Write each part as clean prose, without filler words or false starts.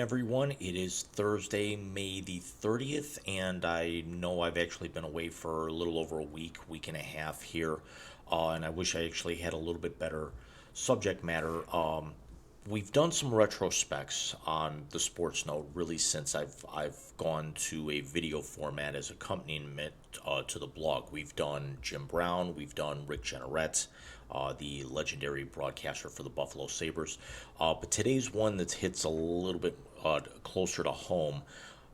everyone. It is Thursday, May the 30th, and I know I've actually been away for a little over a week and a half here, and I wish I actually had a little bit better subject matter. We've done some retrospects on the Sports Note really since I've gone to a video format as accompaniment to the blog. We've done Jim Brown, we've done Rick Jeanneret, the legendary broadcaster for the Buffalo Sabres. But today's one that hits a little bit closer to home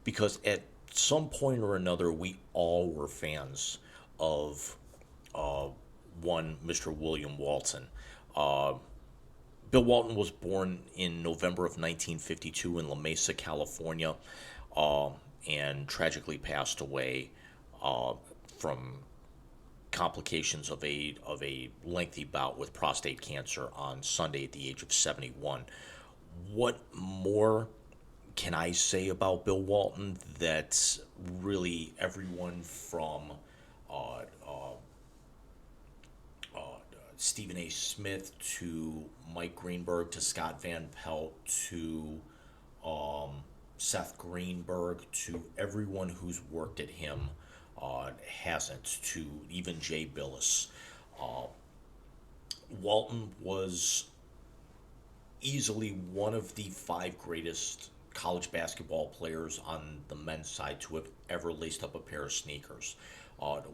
because at some point or another, we all were fans of uh, one Mr. William Walton. Uh, Bill Walton was born in November of 1952 in La Mesa, California, uh, and tragically passed away uh, from complications of a lengthy bout with prostate cancer on Sunday at the age of 71. What more can I say about Bill Walton that really everyone from uh, uh, Stephen A. Smith to Mike Greenberg to Scott Van Pelt to um, Seth Greenberg to everyone who's worked at him hasn't, to even Jay Billis. Uh, Walton was easily one of the five greatest college basketball players on the men's side to have ever laced up a pair of sneakers.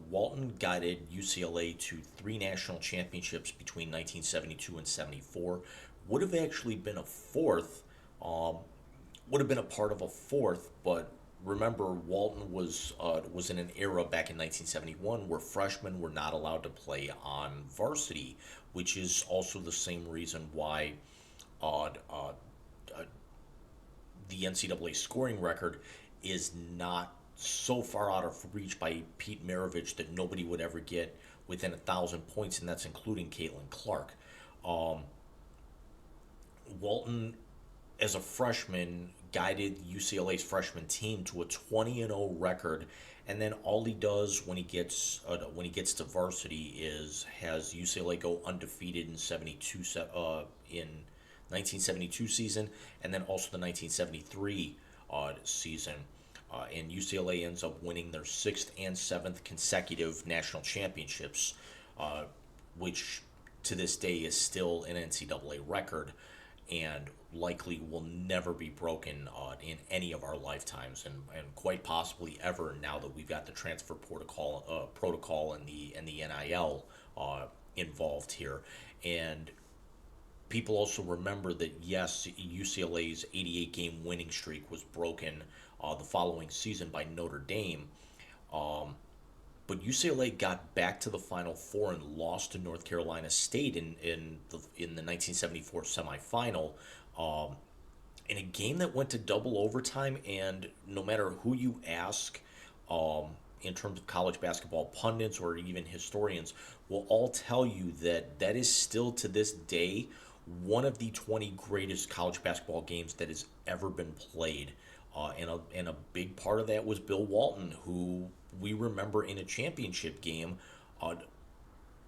Walton guided UCLA to three national championships between 1972 and 74. Would have actually been a fourth, um, would have been a part of a fourth, but remember Walton was in an era back in 1971 where freshmen were not allowed to play on varsity, which is also the same reason why uh, uh, uh, the NCAA scoring record is not so far out of reach by Pete Maravich that nobody would ever get within 1,000 points, and that's including Caitlin Clark. Um, Walton, as a freshman, guided UCLA's freshman team to a 20-0 record, and then all he does when he gets to varsity is has UCLA go undefeated in 1972 season, and then also the 1973 season. And UCLA ends up winning their sixth and seventh consecutive national championships, uh, which to this day is still an NCAA record and likely will never be broken in any of our lifetimes, and quite possibly ever now that we've got the transfer protocol and the NIL involved here. And people also remember that yes, UCLA's 88 game winning streak was broken the following season by Notre Dame. Um, but UCLA got back to the Final Four and lost to North Carolina State in the 1974 semifinal, um, in a game that went to double overtime. And no matter who you ask, um, in terms of college basketball pundits or even historians, will all tell you that that is still to this day one of the 20 greatest college basketball games that has ever been played. And a big part of that was Bill Walton, who we remember in a championship game uh,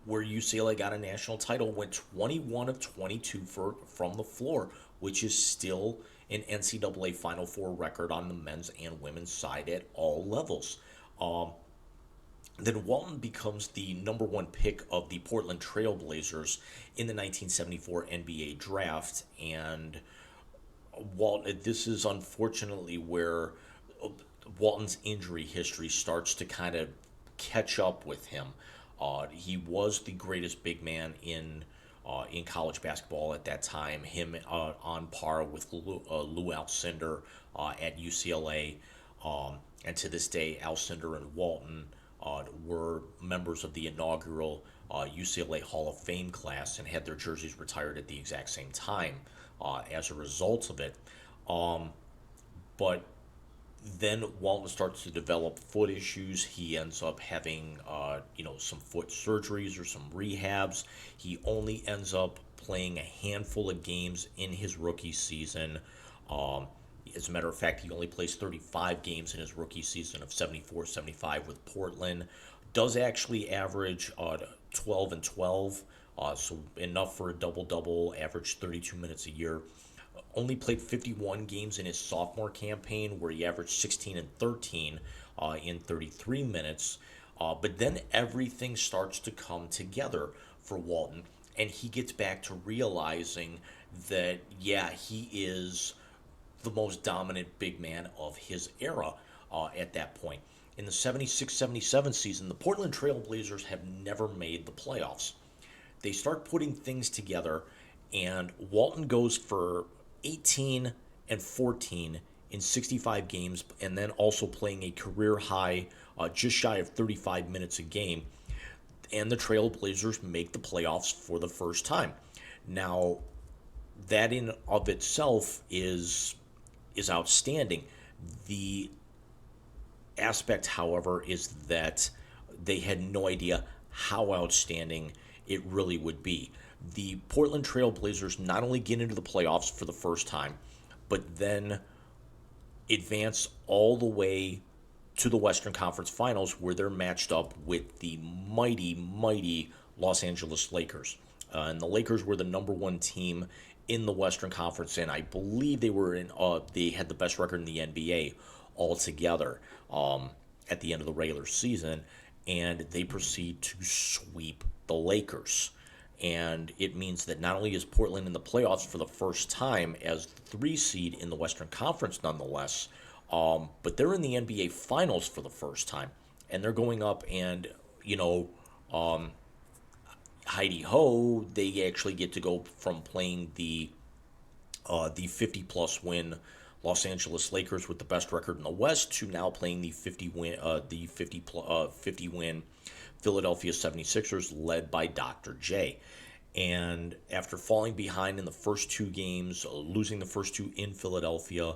where UCLA got a national title, went 21 of 22 from the floor, which is still an NCAA Final Four record on the men's and women's side at all levels. Um, then Walton becomes the number one pick of the Portland Trailblazers in the 1974 NBA draft. And this is unfortunately where Walton's injury history starts to kind of catch up with him. He was the greatest big man in college basketball at that time. Him on par with Lou Alcindor at UCLA, and to this day, Alcindor and Walton were members of the inaugural UCLA Hall of Fame class and had their jerseys retired at the exact same time as a result of it. Um, but then Walton starts to develop foot issues. He ends up having, some foot surgeries or some rehabs. He only ends up playing a handful of games in his rookie season. Um, as a matter of fact, he only plays 35 games in his rookie season of 74-75 with Portland. Does actually average 12 and 12, so enough for a double-double, average 32 minutes a year. only played 51 games in his sophomore campaign, where he averaged 16 and 13 in 33 minutes. But then everything starts to come together for Walton, and he gets back to realizing that, yeah, he is the most dominant big man of his era at that point. In the 76-77 season, the Portland Trail Blazers have never made the playoffs. They start putting things together, and Walton goes for 18 and 14 in 65 games, and then also playing a career high, just shy of 35 minutes a game. And the Trailblazers make the playoffs for the first time. Now, that in of itself is outstanding. The aspect, however, is that they had no idea how outstanding it really would be. The Portland Trail Blazers not only get into the playoffs for the first time, but then advance all the way to the Western Conference Finals, where they're matched up with the mighty, mighty Los Angeles Lakers. And the Lakers were the number one team in the Western Conference, and I believe they had the best record in the NBA altogether at the end of the regular season, and they proceed to sweep the Lakers. And it means that not only is Portland in the playoffs for the first time as the 3 seed in the Western Conference, nonetheless, but they're in the NBA Finals for the first time, and they're going up and Heidi Ho, they actually get to go from playing the 50 plus win Los Angeles Lakers with the best record in the West to now playing the 50 win Philadelphia 76ers led by Dr. J. And after falling behind in the first 2 games, losing the first 2 in Philadelphia,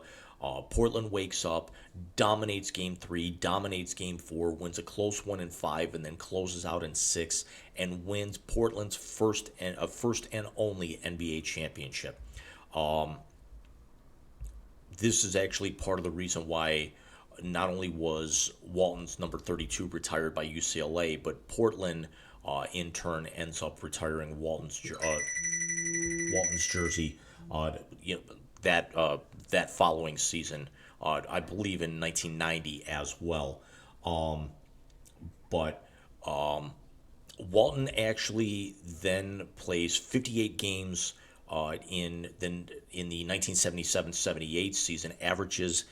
Portland wakes up, dominates Game 3, dominates Game 4, wins a close one in 5, and then closes out in 6, and wins Portland's first and only NBA championship. This is actually part of the reason why not only was Walton's number 32 retired by UCLA, but Portland in turn ends up retiring Walton's jersey. That following season, I believe in 1990 as well. But Walton actually then plays 58 games in the 1977-78 season, averages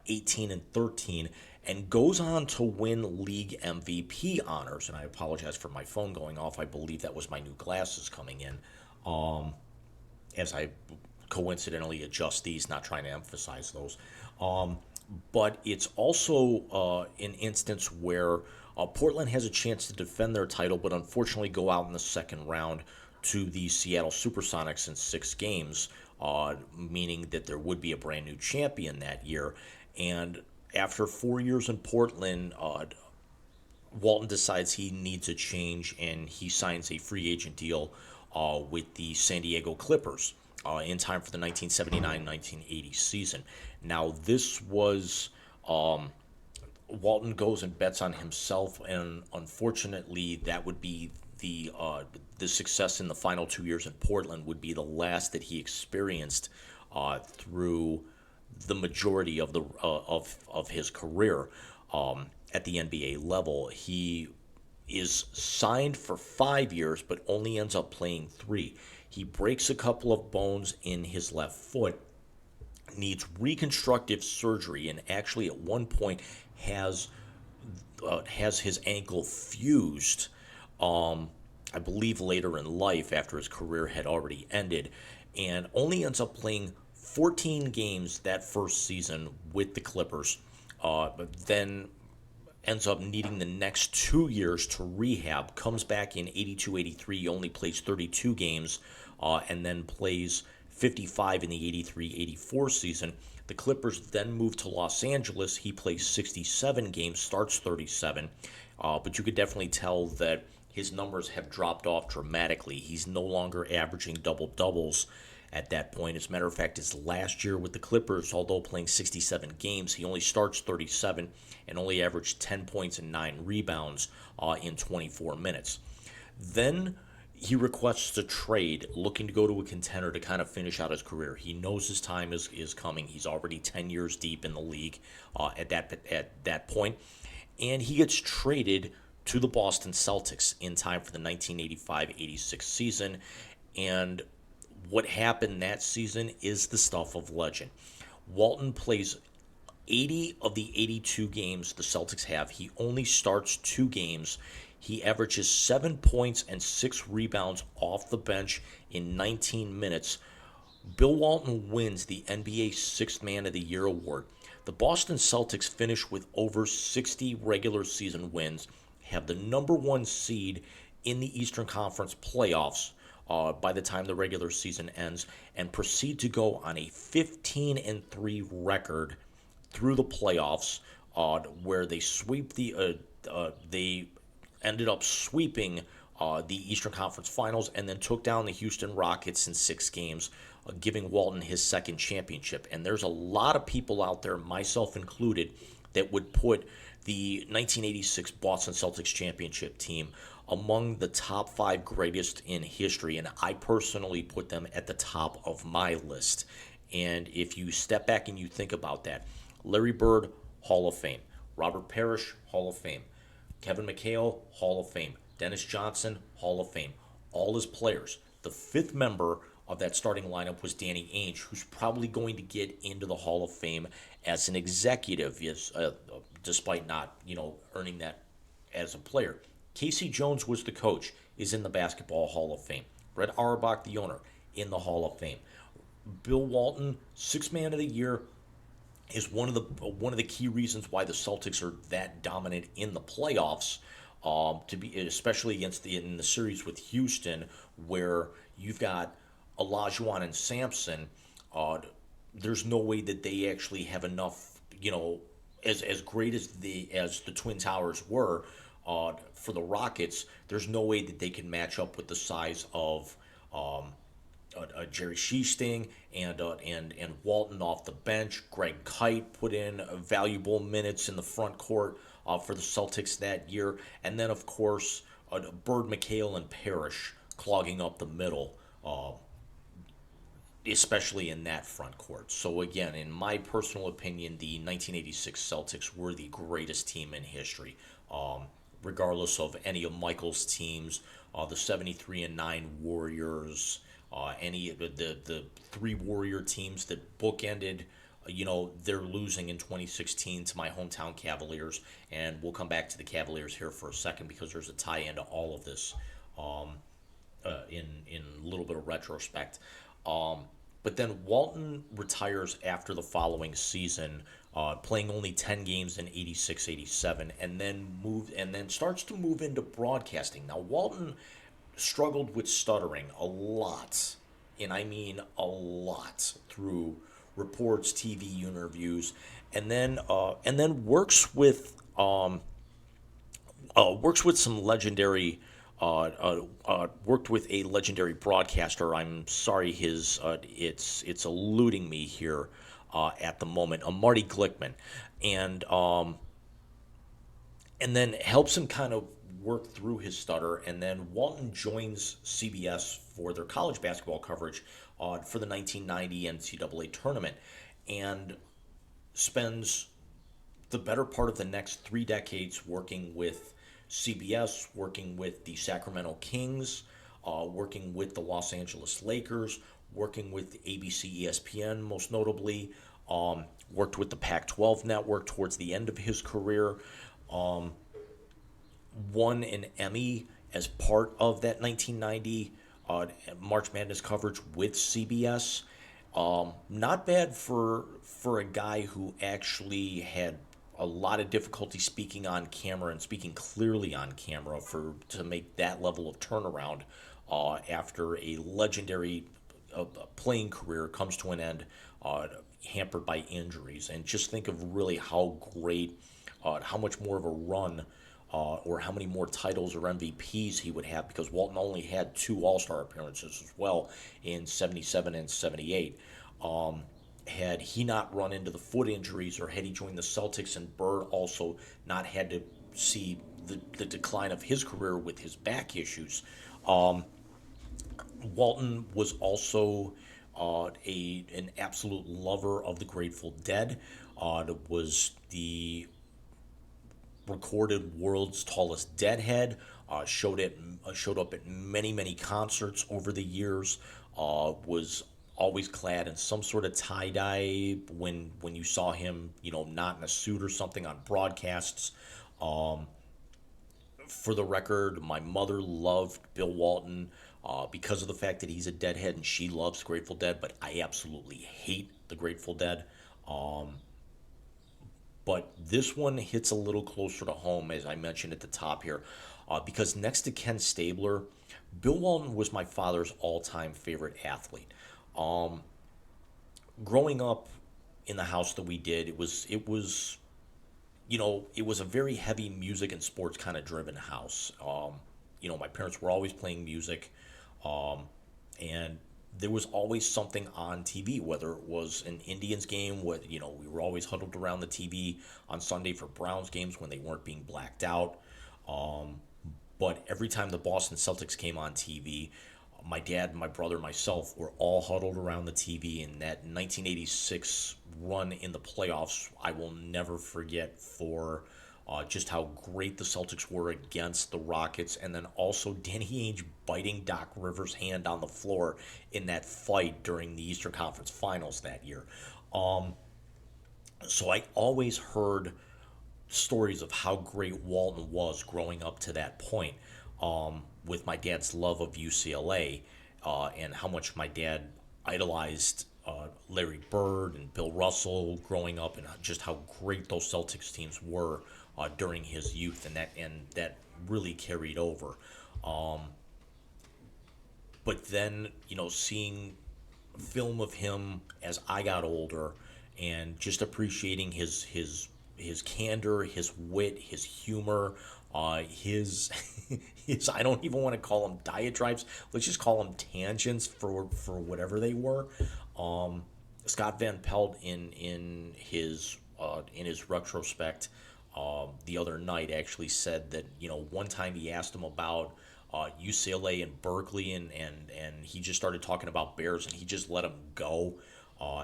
18 and 13, and goes on to win league MVP honors. And I apologize for my phone going off. I believe that was my new glasses coming in. As I coincidentally adjust these, not trying to emphasize those. But it's also an instance where Portland has a chance to defend their title, but unfortunately go out in the second round to the Seattle Supersonics in 6 games, meaning that there would be a brand new champion that year. And after 4 years in Portland, Walton decides he needs a change, and he signs a free agent deal with the San Diego Clippers in time for the 1979-1980 season. Now, this was Walton goes and bets on himself, and unfortunately, that would be the success in the final 2 years in Portland would be the last that he experienced through the majority of his career at the NBA level. He is signed for 5 years, but only ends up playing 3. He breaks a couple of bones in his left foot, needs reconstructive surgery, and actually at one point has his ankle fused. I believe later in life, after his career had already ended, and only ends up playing 14 games that first season with the Clippers, but then ends up needing the next 2 years to rehab, comes back in 82-83, only plays 32 games, and then plays 55 in the 83-84 season. The Clippers then move to Los Angeles. He plays 67 games, starts 37, but you could definitely tell that his numbers have dropped off dramatically. He's no longer averaging double-doubles at that point. As a matter of fact, his last year with the Clippers, although playing 67 games, he only starts 37 and only averaged 10 points and 9 rebounds in 24 minutes. Then he requests a trade, looking to go to a contender to kind of finish out his career. He knows his time is coming. He's already 10 years deep in the league at that point, and he gets traded to the Boston Celtics in time for the 1985-86 season. And what happened that season is the stuff of legend. Walton plays 80 of the 82 games the Celtics have. He only starts 2 games. He averages 7 points and 6 rebounds off the bench in 19 minutes. Bill Walton wins the NBA Sixth Man of the Year award. The Boston Celtics finish with over 60 regular season wins, have the number 1 seed in the Eastern Conference playoffs by the time the regular season ends, and proceed to go on a 15-3 record through the playoffs, where they ended up sweeping the Eastern Conference Finals and then took down the Houston Rockets in 6 games, giving Walton his second championship. And there's a lot of people out there, myself included, that would put the 1986 Boston Celtics championship team among the top 5 greatest in history, and I personally put them at the top of my list. And if you step back and you think about that, Larry Bird, Hall of Fame. Robert Parrish, Hall of Fame. Kevin McHale, Hall of Fame. Dennis Johnson, Hall of Fame. All his players. The 5th member of that starting lineup was Danny Ainge, who's probably going to get into the Hall of Fame as an executive, yes, despite not, earning that as a player. Casey Jones was the coach, is in the Basketball Hall of Fame. Red Auerbach, the owner, in the Hall of Fame. Bill Walton, Sixth Man of the Year, is one of the key reasons why the Celtics are that dominant in the playoffs. To be especially in the series with Houston, where you've got Olajuwon and Sampson. There's no way that they actually have enough. As great as the Twin Towers were for the Rockets, there's no way that they can match up with the size of Jerry Sheesting and Walton off the bench. Greg Kite put in valuable minutes in the front court for the Celtics that year, and then of course Bird, McHale, and Parrish clogging up the middle, especially in that front court. So again, in my personal opinion, the 1986 Celtics were the greatest team in history, regardless of any of Michael's teams, the 73-9 Warriors. Any of the 3 Warrior teams that bookended, they're losing in 2016 to my hometown Cavaliers, and we'll come back to the Cavaliers here for a second because there's a tie into all of this in a little bit of retrospect. But then Walton retires after the following season, playing only 10 games in 86-87, and then starts to move into broadcasting. Now Walton struggled with stuttering a lot, and I mean a lot, through reports, TV interviews, and then works with some legendary. Worked with a legendary broadcaster. I'm sorry, it's eluding me here at the moment. Marty Glickman, and then helps him kind of work through his stutter. And then Walton joins CBS for their college basketball coverage for the 1990 NCAA tournament, and spends the better part of the next 3 decades working with CBS, working with the Sacramento Kings, working with the Los Angeles Lakers, working with ABC ESPN most notably, worked with the Pac-12 network towards the end of his career, won an Emmy as part of that 1990 March Madness coverage with CBS. Not bad for a guy who actually had a lot of difficulty speaking on camera and speaking clearly on camera to make that level of turnaround after a legendary playing career comes to an end, hampered by injuries. And just think of really how great, how much more of a run or how many more titles or MVPs he would have, because Walton only had 2 All-Star appearances as well in 77 and 78. Had he not run into the foot injuries, or had he joined the Celtics and Bird also not had to see the decline of his career with his back issues, Walton was also an absolute lover of the Grateful Dead. Was the recorded world's tallest deadhead. Showed up at many concerts over the years. Was always clad in some sort of tie dye when you saw him, not in a suit or something on broadcasts. Um, for the record, my mother loved Bill Walton because of the fact that he's a Deadhead and she loves Grateful Dead, but I absolutely hate the Grateful Dead. Um, but this one hits a little closer to home, as I mentioned at the top here, because next to Ken Stabler, Bill Walton was my father's all-time favorite athlete. Um, Growing up in the house that we did, it was a very heavy music and sports kind of driven house. My parents were always playing music, um, and there was always something on TV, whether it was an Indians game, we were always huddled around the TV on Sunday for Browns games when they weren't being blacked out. Um, but every time the Boston Celtics came on TV, my dad, my brother, myself were all huddled around the TV. And that 1986 run in the playoffs, I will never forget for just how great the Celtics were against the Rockets. And then also Danny Ainge biting Doc Rivers' hand on the floor in that fight during the Eastern Conference Finals that year. Um, so I always heard stories of how great Walton was growing up to that point, with my dad's love of UCLA, and how much my dad idolized Larry Bird and Bill Russell growing up, and just how great those Celtics teams were during his youth, and that really carried over. Um, but then, seeing film of him as I got older, and just appreciating his candor, his wit, his humor, his his I don't even want to call them diatribes. Let's just call them tangents for whatever they were. Scott Van Pelt in his retrospect the other night actually said that one time he asked him about UCLA and Berkeley, and he just started talking about Bears, and he just let him go.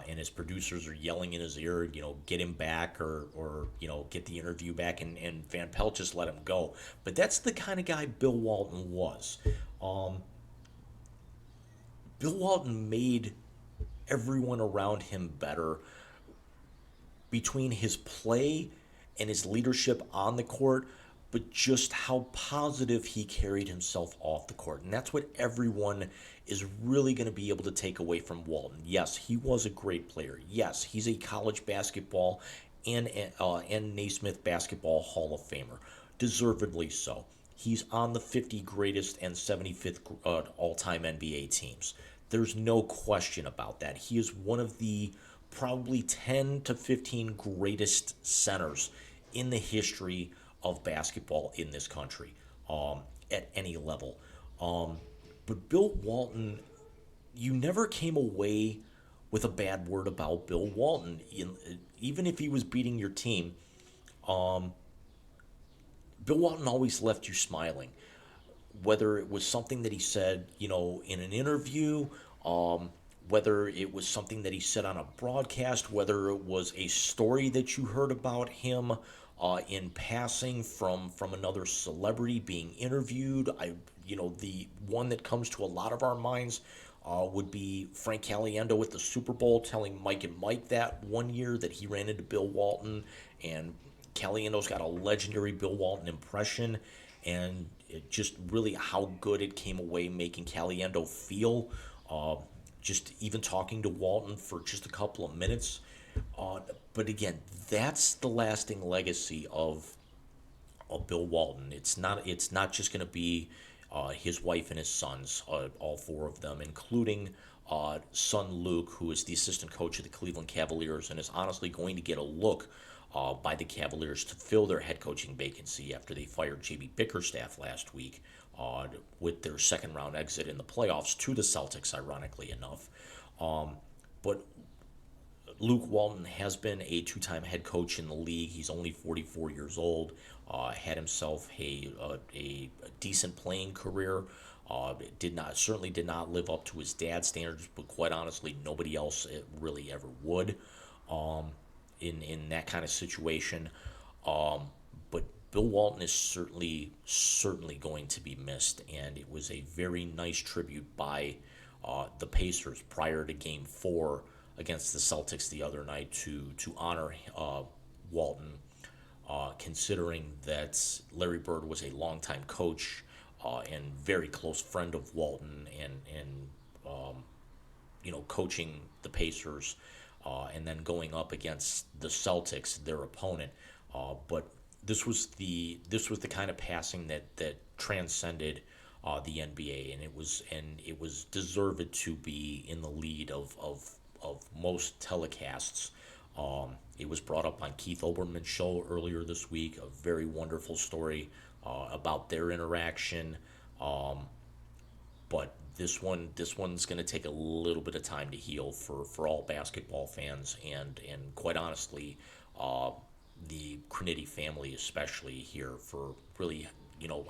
And his producers are yelling in his ear, get him back, or get the interview back, and Van Pelt just let him go. But that's the kind of guy Bill Walton was. Um, Bill Walton made everyone around him better between his play and his leadership on the court, but just how positive he carried himself off the court. And that's what everyone is really going to be able to take away from Walton. Yes, he was a great player. Yes, he's a college basketball and Naismith Basketball Hall of Famer. Deservedly so. He's on the 50 greatest and 75th all-time NBA teams. There's no question about that. He is one of the probably 10 to 15 greatest centers in the history of basketball in this country, at any level. Um, but Bill Walton, you never came away with a bad word about Bill Walton. Even if he was beating your team, um, Bill Walton always left you smiling. Whether it was something that he said, in an interview, um, whether it was something that he said on a broadcast, whether it was a story that you heard about him in passing from another celebrity being interviewed. The one that comes to a lot of our minds would be Frank Caliendo at the Super Bowl telling Mike and Mike that one year that he ran into Bill Walton, and Caliendo's got a legendary Bill Walton impression, and it just really how good it came away making Caliendo feel. Uh, just even talking to Walton for just a couple of minutes. But again, that's the lasting legacy of Bill Walton. It's not just going to be his wife and his sons, all four of them, including son Luke, who is the assistant coach of the Cleveland Cavaliers and is honestly going to get a look by the Cavaliers to fill their head coaching vacancy after they fired JB Bickerstaff last week, with their second round exit in the playoffs to the Celtics, ironically enough. But Luke Walton has been a two-time head coach in the league. He's only 44 years old. had himself a decent playing career. Certainly did not live up to his dad's standards, but quite honestly, nobody else really ever would. Um, in that kind of situation. But Bill Walton is certainly going to be missed, and it was a very nice tribute by the Pacers prior to Game 4 against the Celtics the other night to honor Walton, considering that Larry Bird was a longtime coach and very close friend of Walton, and coaching the Pacers, and then going up against the Celtics, their opponent. But this was the kind of passing that transcended the NBA, and it was deserved to be in the lead of most telecasts. It was brought up on Keith Olbermann's show earlier this week, a very wonderful story about their interaction. Um, but this one's going to take a little bit of time to heal for all basketball fans, and quite honestly, uh, the Crinity family especially here, for really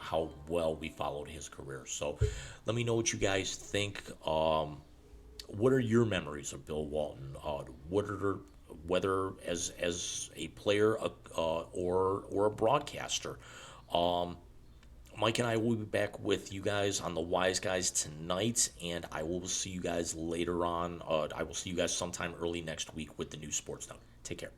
how well we followed his career. So let me know what you guys think. What are your memories of Bill Walton? What are Whether as a player, or a broadcaster? Um, Mike and I will be back with you guys on the Wise Guys tonight, and I will see you guys later on. I will see you guys sometime early next week with the new Sports Note. Take care.